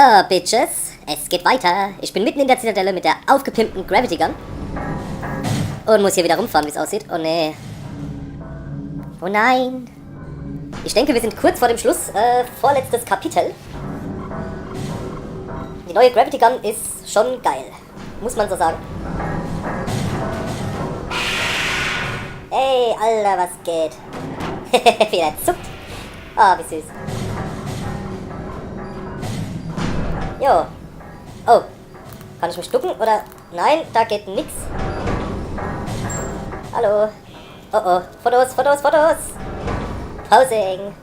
So, Bitches, es geht weiter. Ich bin mitten in der Zitadelle mit der aufgepimpten Gravity Gun. Und muss hier wieder rumfahren, wie es aussieht. Oh nee. Oh nein. Ich denke, wir sind kurz vor dem Schluss. Vorletztes Kapitel. Die neue Gravity Gun ist schon geil. Muss man so sagen. Ey, Alter, was geht? Wie er zuckt. Ah, wie süß. Jo. Oh. Kann ich mich ducken oder? Nein, da geht nix. Hallo. Oh oh. Fotos, Fotos, Fotos. Posing.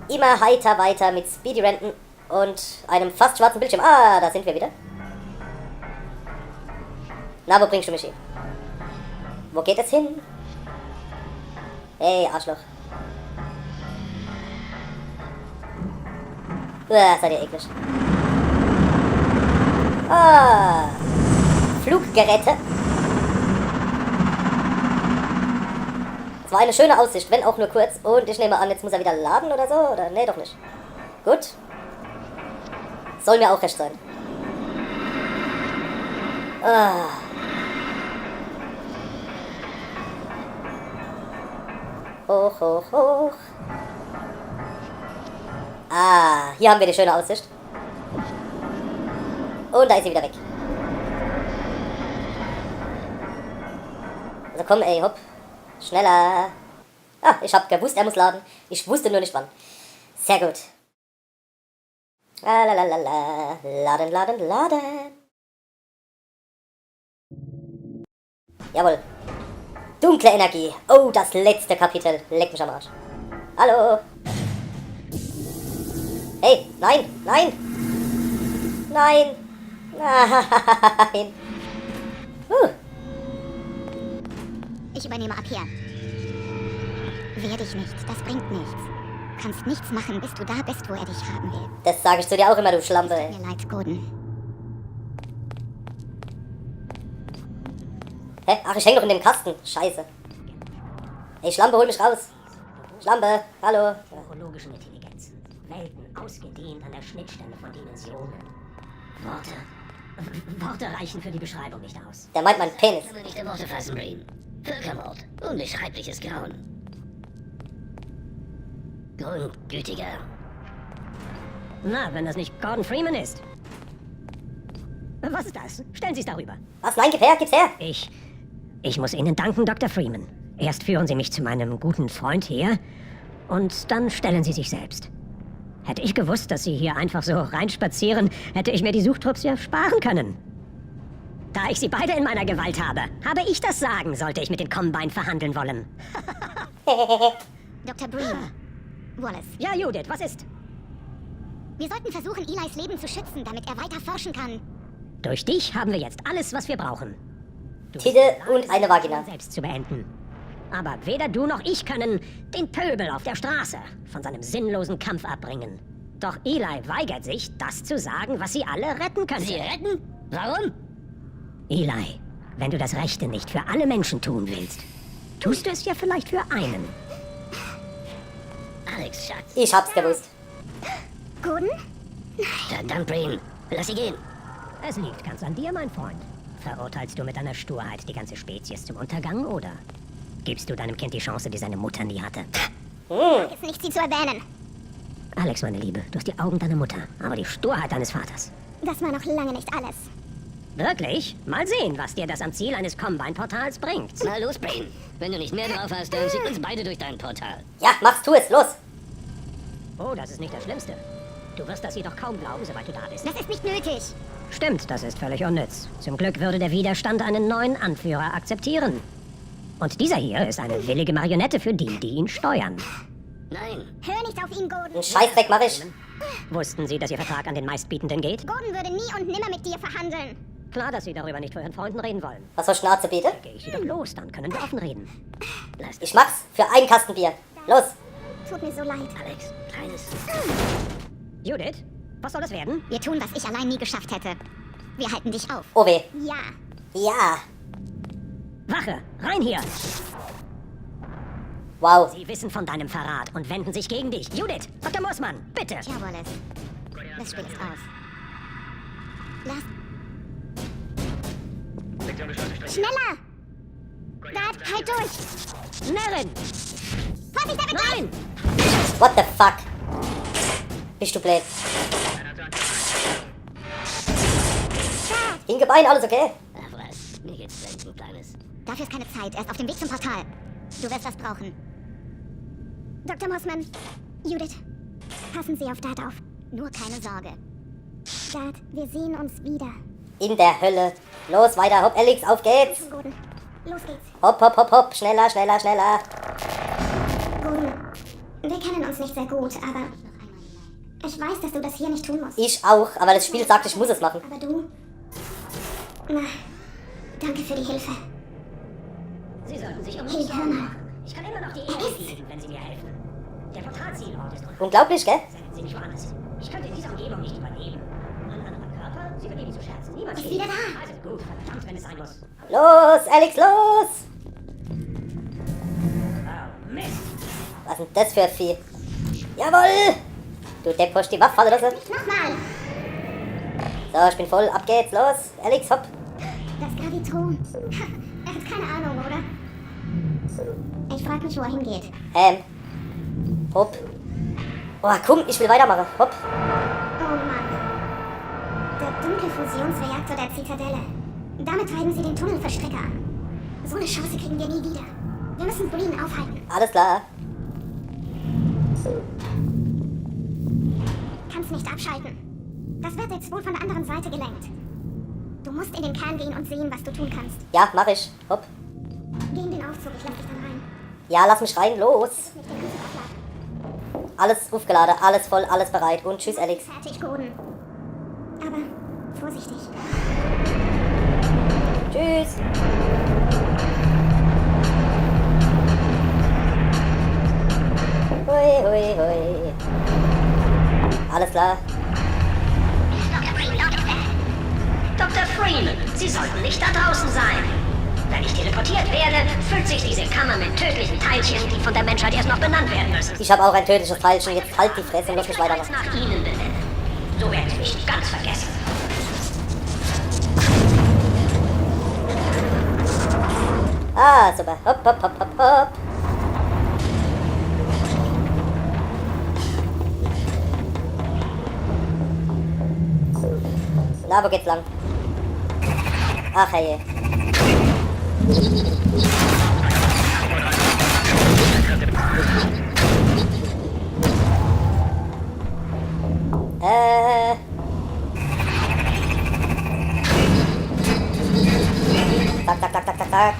Immer heiter weiter mit Speedy-Renten und einem fast schwarzen Bildschirm. Ah, da sind wir wieder. Na, wo bringst du mich hin? Wo geht es hin? Hey, Arschloch. Uah, seid ihr eklig. Ah. Fluggeräte. Es war eine schöne Aussicht, wenn auch nur kurz. Und ich nehme an, jetzt muss er wieder laden oder so. Oder? Nee, doch nicht. Gut. Soll mir auch recht sein. Ah. Hoch, hoch, hoch. Ah, hier haben wir die schöne Aussicht. Und da ist sie wieder weg. Also komm, ey, hopp. Schneller. Ah, ich hab gewusst, er muss laden. Ich wusste nur nicht wann. Sehr gut. Lalalala. Laden, laden, laden. Jawohl. Dunkle Energie. Oh, das letzte Kapitel. Leck mich am Arsch. Hallo. Hey, nein, nein. Nein. Nein. Ich übernehme ab hier. Wehr dich nicht, das bringt nichts. Du kannst nichts machen, bis du da bist, wo er dich haben will. Das sage ich zu dir auch immer, du Schlampe. Tut mir leid, Gordon. Hä? Ach, ich häng doch in dem Kasten. Scheiße. Ey, Schlampe, hol mich raus. Schlampe, hallo. Neurologischen Intelligenzen. Welten ausgedehnt an der Schnittstelle von Dimensionen. Worte reichen für die Beschreibung nicht aus. Der meint meinen Penis. Kann man nicht in Worte fassen, Breen. Völkermord. Unbeschreibliches Grauen. Grundgütiger. Na, wenn das nicht Gordon Freeman ist. Was ist das? Stellen Sie es darüber. Was? Nein, gib her, gib's her. Ich muss Ihnen danken, Dr. Freeman. Erst führen Sie mich zu meinem guten Freund her und dann stellen Sie sich selbst. Hätte ich gewusst, dass Sie hier einfach so reinspazieren, hätte ich mir die Suchtrupps ja sparen können. Da ich Sie beide in meiner Gewalt habe ich das Sagen, sollte ich mit den Combine verhandeln wollen. Dr. Breen. Wallace. Ja, Judith, was ist? Wir sollten versuchen, Elis Leben zu schützen, damit er weiter forschen kann. Durch dich haben wir jetzt alles, was wir brauchen. Titel und eine Vagina. Selbst zu beenden. Aber weder du noch ich können den Pöbel auf der Straße von seinem sinnlosen Kampf abbringen. Doch Eli weigert sich, das zu sagen, was sie alle retten könnte. Sie retten? Warum? Eli, wenn du das Rechte nicht für alle Menschen tun willst, tust du es ja vielleicht für einen. Alex, Schatz. Ich hab's gewusst. Gordon? Verdammt, Breen. Lass sie gehen. Es liegt ganz an dir, mein Freund. Verurteilst du mit deiner Sturheit die ganze Spezies zum Untergang, oder gibst du deinem Kind die Chance, die seine Mutter nie hatte? Ist nicht, sie zu erwähnen. Alex, meine Liebe, du hast die Augen deiner Mutter, aber die Sturheit deines Vaters. Das war noch lange nicht alles. Wirklich? Mal sehen, was dir das am Ziel eines Combine-Portals bringt. Na los, Brain. Wenn du nicht mehr drauf hast, dann ziehen uns beide durch dein Portal. Ja, mach's, tu es, los. Oh, das ist nicht das Schlimmste. Du wirst das jedoch kaum glauben, sobald du da bist. Das ist nicht nötig. Stimmt, das ist völlig unnütz. Zum Glück würde der Widerstand einen neuen Anführer akzeptieren. Und dieser hier ist eine willige Marionette für die, die ihn steuern. Nein. Hör nicht auf ihn, Gordon. Einen Scheißdreck mach ich. Wussten Sie, dass Ihr Vertrag an den Meistbietenden geht? Gordon würde nie und nimmer mit dir verhandeln. Klar, dass Sie darüber nicht vor Ihren Freunden reden wollen. Was soll Schnauze biete? Gehe ich Sie doch los, dann können wir offen reden. Ich mach's für einen Kasten Bier. Los. Tut mir so leid. Alex, kleines. Judith, was soll das werden? Wir tun, was ich allein nie geschafft hätte. Wir halten dich auf. Oh weh. Ja. Ja. Wache, rein hier! Wow. Sie wissen von deinem Verrat und wenden sich gegen dich. Judith, Dr. Moosmann, bitte. Tja, Wallace. Das Spiel ist aus. Lass... Schneller! Dad, halt durch! Nerin! Vorsicht, damit Nein! What the fuck? Bist du blöd? Hingebein, alles okay? Ach was, mir geht's schlecht, du Kleines. Dafür ist keine Zeit. Er ist auf dem Weg zum Portal. Du wirst was brauchen. Dr. Mossman, Judith, passen Sie auf Dad auf. Nur keine Sorge. Dad, wir sehen uns wieder. In der Hölle. Los, weiter, hopp, Alex, auf geht's. Gordon, los geht's. Hopp, hopp, hopp, hopp, schneller, schneller, schneller. Gordon, wir kennen uns nicht sehr gut, aber ich weiß, dass du das hier nicht tun musst. Ich auch, aber das Spiel sagt, ich muss es machen. Aber du... Na, danke für die Hilfe. Sie sollten sich um Hey, mich hör mal. sorgen. Ich kann immer noch die Ehre bieten, wenn Sie mir helfen. Der Portalzielort ist unten. Unglaublich, gell? Senden Sie mich woanders hin. Ich könnte in dieser Umgebung nicht überleben. Ein anderer Körper? Sie überleben zu scherzen. Niemand Ist steht. wieder da. Also gut, verdammt, wenn es sein muss. Los, Alex, los! Oh, Mist. Was ist denn das für ein Vieh? Jawoll! Du Depp, hast die Waffe oder so? Nochmal! So, ich bin voll, ab geht's, los! Alex, hopp! Das Gravitron. Er hat keine Ahnung, oder? Ich frag mich, wo er hingeht. Hopp. Oh, komm, ich will weitermachen. Hopp. Oh Mann. Der dunkle Fusionsreaktor der Zitadelle. Damit treiben sie den Tunnelverstrecker an. So eine Chance kriegen wir nie wieder. Wir müssen Breen aufhalten. Alles klar. Kannst nicht abschalten. Das wird jetzt wohl von der anderen Seite gelenkt. Du musst in den Kern gehen und sehen, was du tun kannst. Ja, mach ich. Hopp. Geh in den Aufzug, ich lass dich dann rein. Ja, lass mich rein, los. Nicht den Anzug aufladen. Alles aufgeladen, alles voll, alles bereit. Und tschüss, Alex. Fertig, Gordon. Aber vorsichtig. Tschüss. Hui, hui, hui. Alles klar. Dr. Freeman, Sie sollten nicht da draußen sein. Wenn ich teleportiert werde, füllt sich diese Kammer mit tödlichen Teilchen, die von der Menschheit erst noch benannt werden müssen. Ich habe auch ein tödliches Teilchen. Jetzt halt die Fresse und lass mich Als weitermachen. nach Ihnen benennen. So werden Sie mich ganz vergessen. Ah, super. Hopp, hopp, hopp, hopp, hopp. Na, wo geht's lang? Ach, hey. Zack, zack, zack, zack, zack, zack.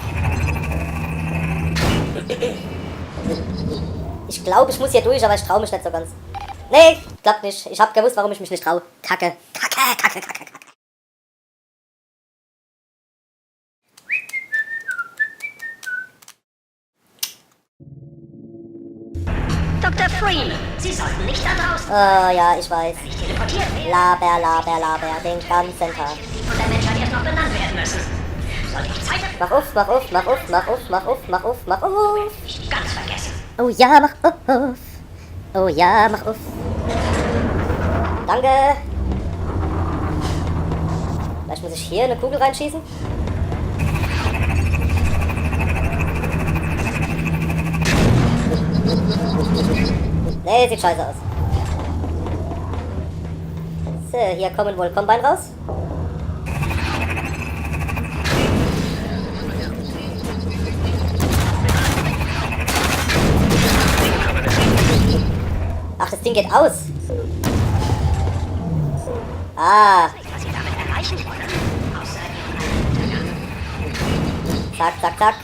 Ich glaube, ich muss hier durch, aber ich traue mich nicht so ganz. Nee, klappt nicht. Ich habe gewusst, warum ich mich nicht traue. Kacke. Kacke, kacke, kacke, kacke. Dr. Freeman, Sie sollten nicht da draußen. Oh ja, ich weiß. Wenn ich teleportiert werde, Laber, laber, laber, den ganzen Tag. die von der Menschheit erst noch benannt werden müssen. Sollte ich Zeit haben, Mach auf, mach auf, mach auf, mach auf, mach auf, mach auf, mach auf. mich ganz vergessen. Oh ja, mach auf. Oh ja, mach auf. Danke. Vielleicht muss ich hier eine Kugel reinschießen. Nee, sieht scheiße aus. So, hier kommen wohl Combine raus. Ach, das Ding geht aus. Ah, Was Sie damit erreichen wollen, außer zack, zack, zack.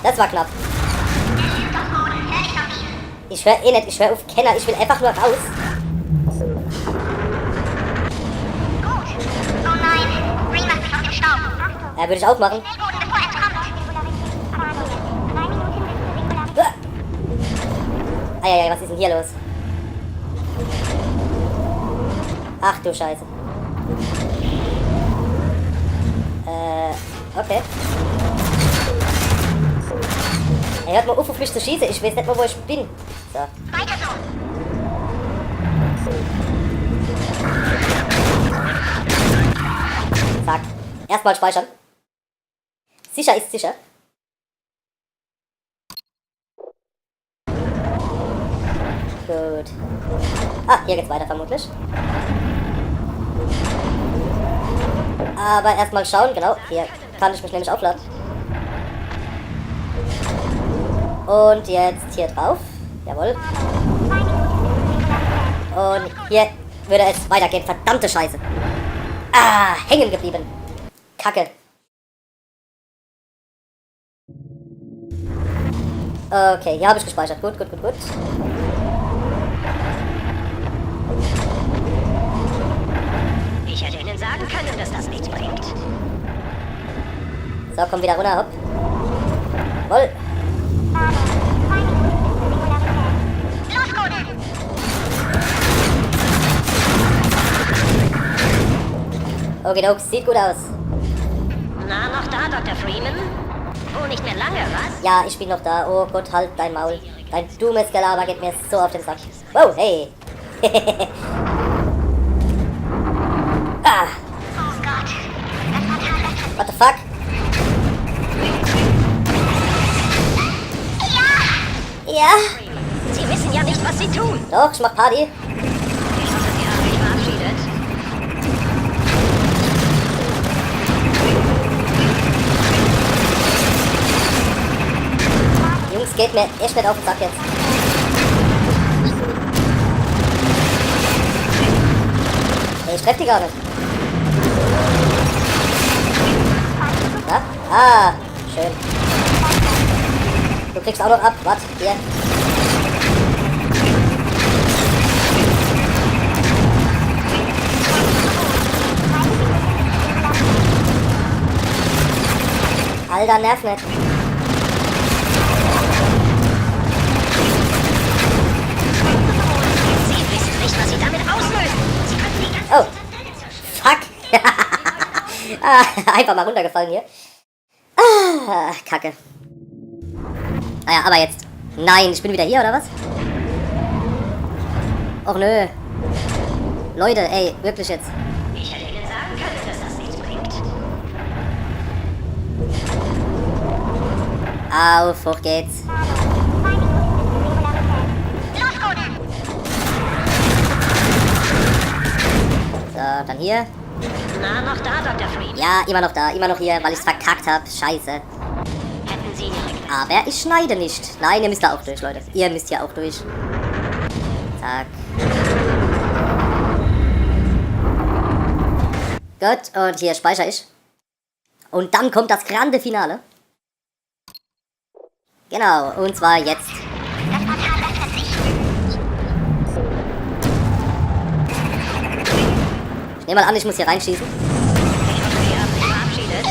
Das war knapp. Ich höre eh nicht, ich höre auf Kenner, ich will einfach nur raus. Oh nein, Breen macht sich auf den Staub. Ja, würde ich auch machen. Gordon, bevor er entkommt. 3 Minuten bis zur Singular. Eieiei, was ist denn hier los? Ach du Scheiße. Okay. Ey, hört mal auf mich zu schießen. Ich weiß nicht mal, wo ich bin. So. Weiter so. Zack. Erstmal speichern. Sicher ist sicher. Gut. Ah, hier geht's weiter vermutlich. Aber erstmal schauen, genau. Hier kann ich mich nämlich aufladen. Und jetzt hier drauf. Jawohl. Und hier würde es weitergehen. Verdammte Scheiße. Ah, hängen geblieben. Kacke. Okay, hier habe ich gespeichert. Gut. Ich hätte Ihnen sagen können, dass das nichts bringt. So, komm wieder runter, hopp. Woll. Okay, sieht gut aus. Na, noch da, Dr. Freeman? Oh, nicht mehr lange, was? Ja, ich bin noch da. Oh Gott, halt dein Maul. Dein dummes Gelaber geht mir so auf den Sack. Wow, hey. Ah. Oh Gott. What the fuck? Ja. Sie wissen ja nicht, was Sie tun. Doch, ich mach Party. Ich hoffe, Sie haben sich verabschiedet. Jungs, geht mir echt nicht auf den Sack jetzt. Ey, ich treff die gar nicht. Na? Ah, schön. Du kriegst auch noch ab. Warte, hier. Alter, nerv nicht. Sie wissen nicht, was Sie damit auslösen. Sie könnten die ganze Oh. Fuck. Ah, einfach mal runtergefallen hier. Ah, Kacke. Ah ja, aber jetzt. Nein, ich bin wieder hier, oder was? Och nö. Leute, ey, wirklich jetzt. Ich hätte Ihnen sagen können, dass das nichts bringt. Auf, hoch geht's. So, dann hier. Na, noch da, Dr. Freeman? Ja, immer noch da, immer noch hier, weil ich's verkackt hab. Scheiße. Hätten Sie nicht... Aber ich schneide nicht. Nein, ihr müsst da auch durch, Leute. Ihr müsst hier auch durch. Zack. Gut, und hier speichere ich. Und dann kommt das grande Finale. Genau, und zwar jetzt. Ich nehme mal an, ich muss hier reinschießen. Ich hoffe, Sie haben sich verabschiedet.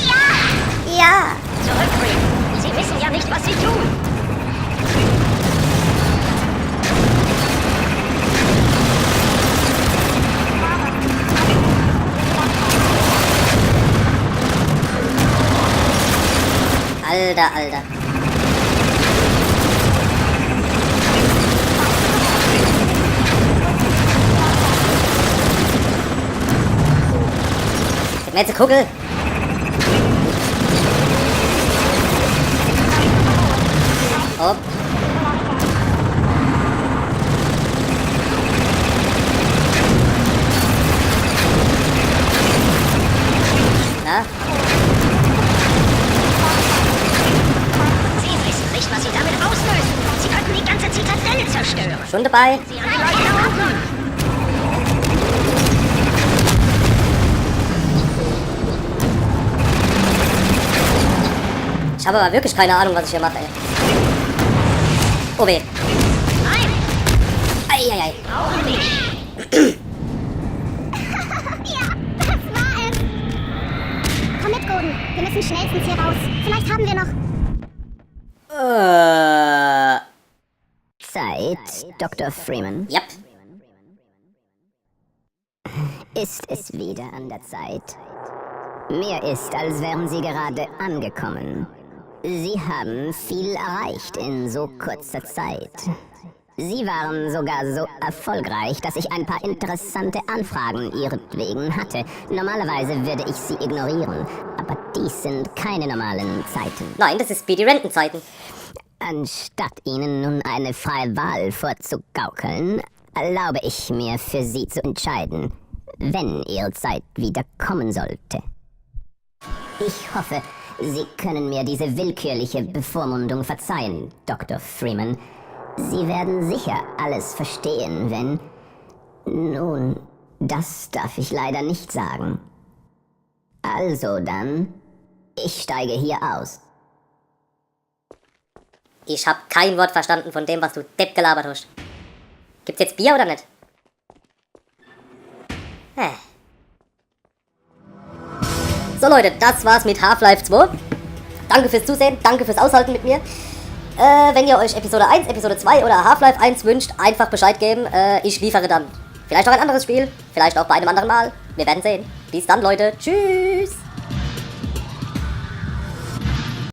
Ja! Zurück, Freeman. Sie wissen ja nicht, was Sie tun. Alter. Gib mir jetzt eine Kugel. Hopp. Na? Sie wissen nicht, was Sie damit auslösen. Sie könnten die ganze Zitadelle zerstören. Schon dabei? Sie haben die Leute da unten. Ich habe aber wirklich keine Ahnung, was ich hier mache, ey. Oh weh. Nein, Eieiei. auch nicht. Ja, das war es. Komm mit, Gordon. Wir müssen schnellstens hier raus. Vielleicht haben wir noch... Zeit, Dr. Freeman. Yep. Ist es wieder an der Zeit? Mir ist, als wären Sie gerade angekommen. Sie haben viel erreicht in so kurzer Zeit. Sie waren sogar so erfolgreich, dass ich ein paar interessante Anfragen ihretwegen hatte. Normalerweise würde ich sie ignorieren, aber dies sind keine normalen Zeiten. Nein, das ist Speedy Rentenzeiten. Anstatt Ihnen nun eine freie Wahl vorzugaukeln, erlaube ich mir für Sie zu entscheiden, wenn Ihre Zeit wieder kommen sollte. Ich hoffe, Sie können mir diese willkürliche Bevormundung verzeihen, Dr. Freeman. Sie werden sicher alles verstehen, wenn... Nun, das darf ich leider nicht sagen. Also dann, ich steige hier aus. Ich hab kein Wort verstanden von dem, was du Depp gelabert hast. Gibt's jetzt Bier oder nicht? So Leute, das war's mit Half-Life 2. Danke fürs Zusehen, danke fürs Aushalten mit mir. Wenn ihr euch Episode 1, Episode 2 oder Half-Life 1 wünscht, einfach Bescheid geben. Ich liefere dann. Vielleicht auch ein anderes Spiel, vielleicht auch bei einem anderen Mal. Wir werden sehen. Bis dann, Leute. Tschüss.